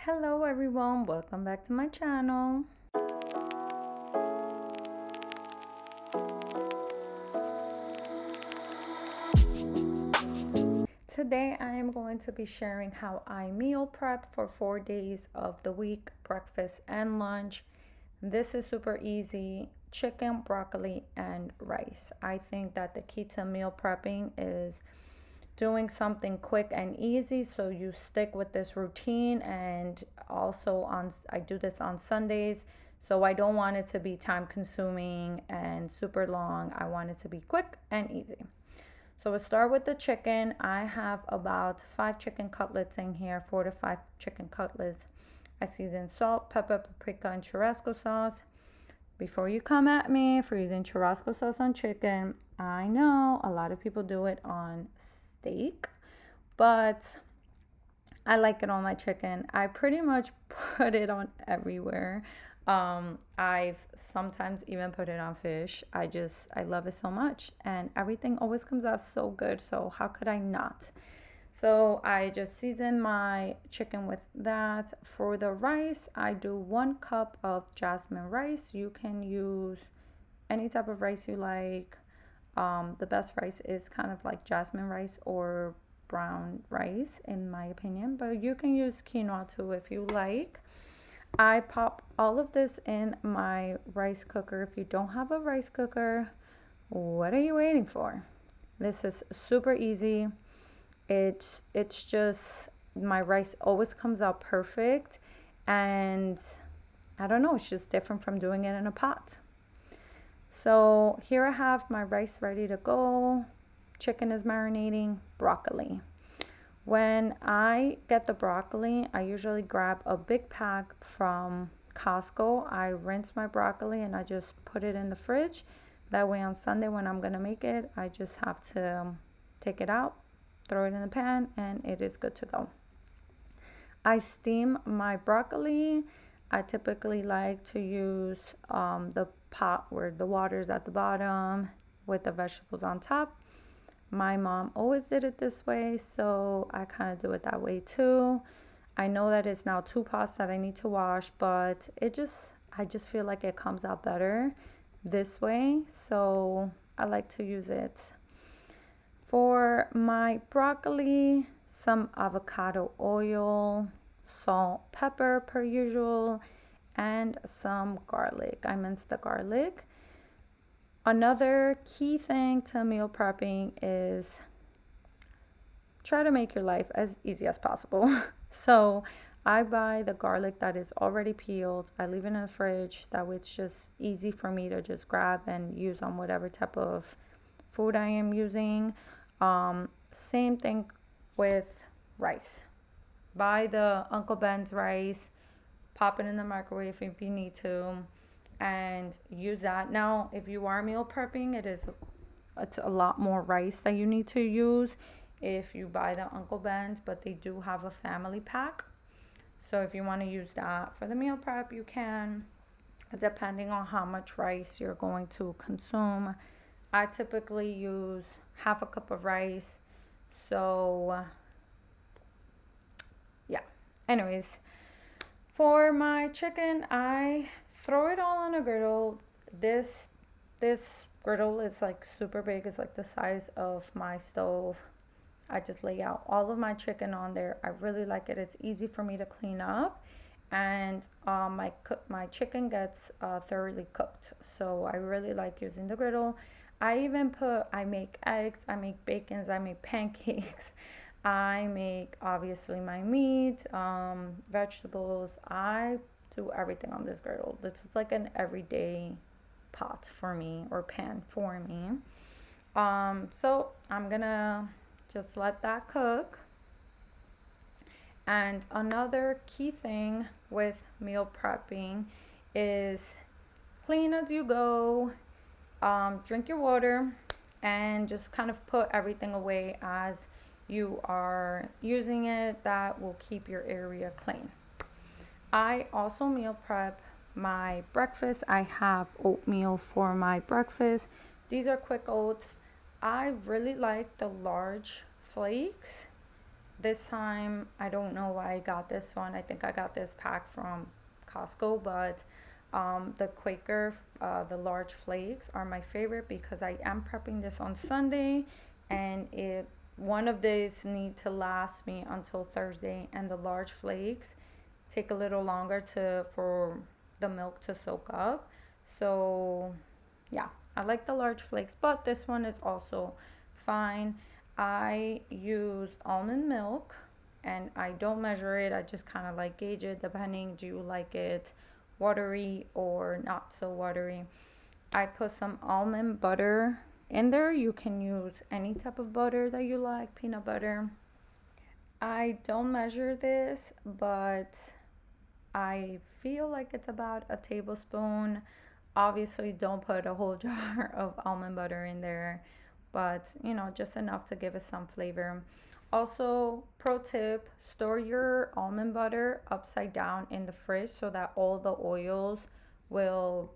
Hello everyone, welcome back to my channel. Today I am going to be sharing how I meal prep for 4 days of the week, breakfast and lunch. This is super easy: chicken, broccoli, and rice. I think that the key to meal prepping is doing something quick and easy so you stick with this routine. And also I do this on Sundays, so I don't want it to be time consuming and super long. I want it to be quick and easy. So we'll start with the chicken. I have about 5 chicken cutlets in here, 4 to 5 chicken cutlets. I season salt, pepper, paprika, and Tabasco sauce. Before you come at me for using Tabasco sauce on chicken, I know a lot of people do it on steak, but I like it on my chicken. I pretty much put it on everywhere. I've sometimes even put it on fish. I love it so much, and everything always comes out so good. So how could I not? So I just season my chicken with that. For the rice, I do 1 cup of jasmine rice. You can use any type of rice you like. The best rice is kind of like jasmine rice or brown rice, in my opinion, but you can use quinoa too if you like. I pop all of this in my rice cooker. If you don't have a rice cooker, what are you waiting for? This is super easy. It's just, my rice always comes out perfect, and I don't know, it's just different from doing it in a pot. So here I have my rice ready to go. Chicken is marinating. Broccoli. When I get the broccoli, I usually grab a big pack from Costco. I rinse my broccoli and I just put it in the fridge. That way on Sunday when I'm gonna make it, I just have to take it out, throw it in the pan, and it is good to go. I steam my broccoli. I typically like to use the pot where the water is at the bottom with the vegetables on top. My mom always did it this way, so I kind of do it that way too. I know that it's now 2 pots that I need to wash, but I just feel like it comes out better this way, so I like to use it. For my broccoli, some avocado oil, salt, pepper per usual, and some garlic. I minced the garlic. Another key thing to meal prepping is try to make your life as easy as possible. So I buy the garlic that is already peeled. I leave it in the fridge. That way it's just easy for me to just grab and use on whatever type of food I am using. Same thing with rice. Buy the Uncle Ben's rice, pop it in the microwave if you need to, and use that. Now, if you are meal prepping, it's a lot more rice that you need to use if you buy the Uncle Ben's, but they do have a family pack. So if you want to use that for the meal prep, you can, depending on how much rice you're going to consume. I typically use half a cup of rice. So yeah. Anyways, for my chicken, I throw it all on a griddle. This griddle is like super big. It's like the size of my stove. I just lay out all of my chicken on there. I really like it. It's easy for me to clean up, and my chicken gets thoroughly cooked. So I really like using the griddle. I make eggs, I make bacons, I make pancakes. I make obviously my meat, vegetables. I do everything on this griddle. This is like an everyday pot for me, or pan for me. So I'm gonna just let that cook. And another key thing with meal prepping is clean as you go. Drink your water and just kind of put everything away as you are using it. That will keep your area clean. I also meal prep my breakfast. I have oatmeal for my breakfast. These are quick oats. I really like the large flakes. This time, I don't know why I got this one. I think I got this pack from Costco, but the Quaker, the large flakes are my favorite because I am prepping this on Sunday, and it one of these need to last me until Thursday, and the large flakes take a little longer to for the milk to soak up. So yeah, I like the large flakes, but this one is also fine. I use almond milk and I don't measure it. I just kind of like gauge it depending, do you like it watery or not so watery. I put some almond butter in there. You can use any type of butter that you like, peanut butter. I don't measure this, but I feel like it's about a tablespoon. Obviously, don't put a whole jar of almond butter in there, but just enough to give it some flavor. Also, pro tip, store your almond butter upside down in the fridge so that all the oils will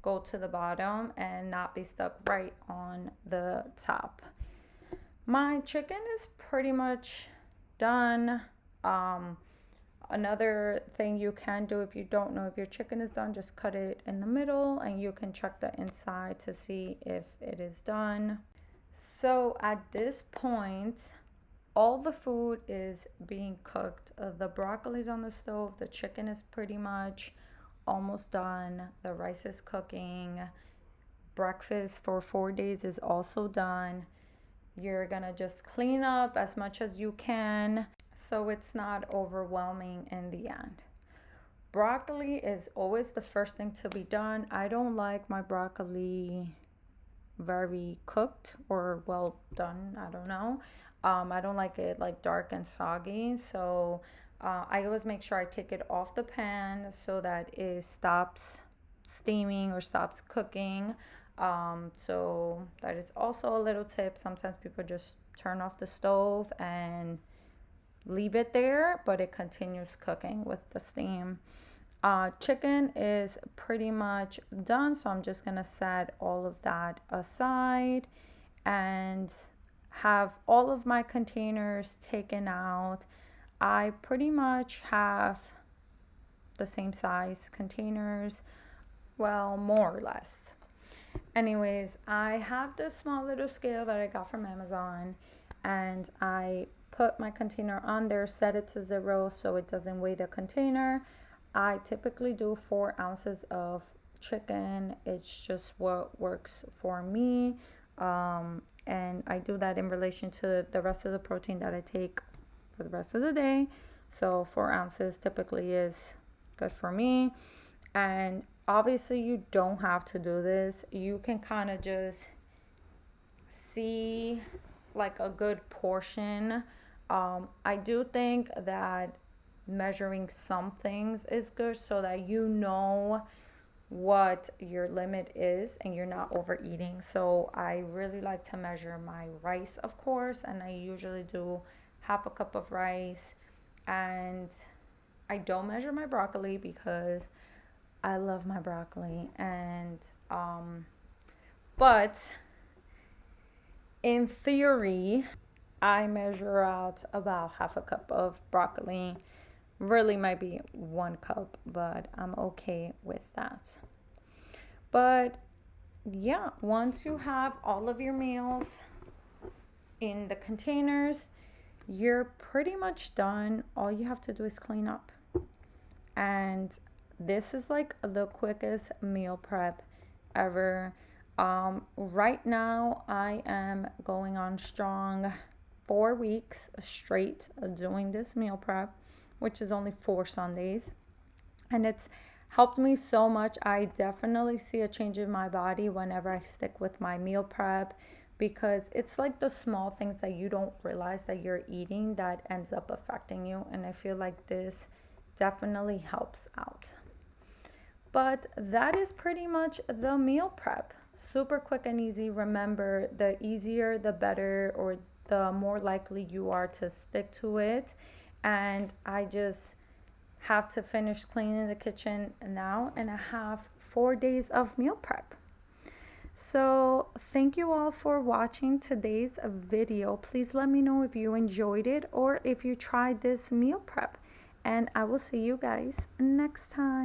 go to the bottom and not be stuck right on the top. My chicken is pretty much done. Um, Another thing you can do if you don't know if your chicken is done, just cut it in the middle and you can check the inside to see if it is done. So at this point, all the food is being cooked. The broccoli is on the stove, the chicken is pretty much almost done, the rice is cooking, breakfast for 4 days is also done. You're gonna just clean up as much as you can so it's not overwhelming in the end. Broccoli is always the first thing to be done. I don't like my broccoli very cooked or well done. I don't know. I don't like it like dark and soggy. So I always make sure I take it off the pan so that it stops steaming or stops cooking. So that is also a little tip. Sometimes people just turn off the stove and leave it there, but it continues cooking with the steam. Chicken is pretty much done, so I'm just gonna set all of that aside and have all of my containers taken out. I pretty much have the same size containers, well, more or less. Anyways, I have this small little scale that I got from Amazon, and I put my container on there, set it to 0 so it doesn't weigh the container. I typically do 4 ounces of chicken. It's just what works for me. And I do that in relation to the rest of the protein that I take for the rest of the day. So 4 ounces typically is good for me. And obviously, you don't have to do this. You can kind of just see like a good portion. I do think that measuring some things is good so that you know what your limit is and you're not overeating. So I really like to measure my rice, of course, and I usually do half a cup of rice. And I don't measure my broccoli because I love my broccoli, and but in theory, I measure out about half a cup of broccoli. Really might be 1 cup, but I'm okay with that. But yeah, once you have all of your meals in the containers, you're pretty much done. All you have to do is clean up. And this is like the quickest meal prep ever. Right now, I am going on strong 4 weeks straight doing this meal prep, which is only 4 Sundays. And it's helped me so much. I definitely see a change in my body whenever I stick with my meal prep because it's like the small things that you don't realize that you're eating that ends up affecting you. And I feel like this definitely helps out. But that is pretty much the meal prep. Super quick and easy. Remember, the easier, the better, or the more likely you are to stick to it. And I just have to finish cleaning the kitchen now, and I have 4 days of meal prep. So thank you all for watching today's video. Please let me know if you enjoyed it or if you tried this meal prep. And I will see you guys next time.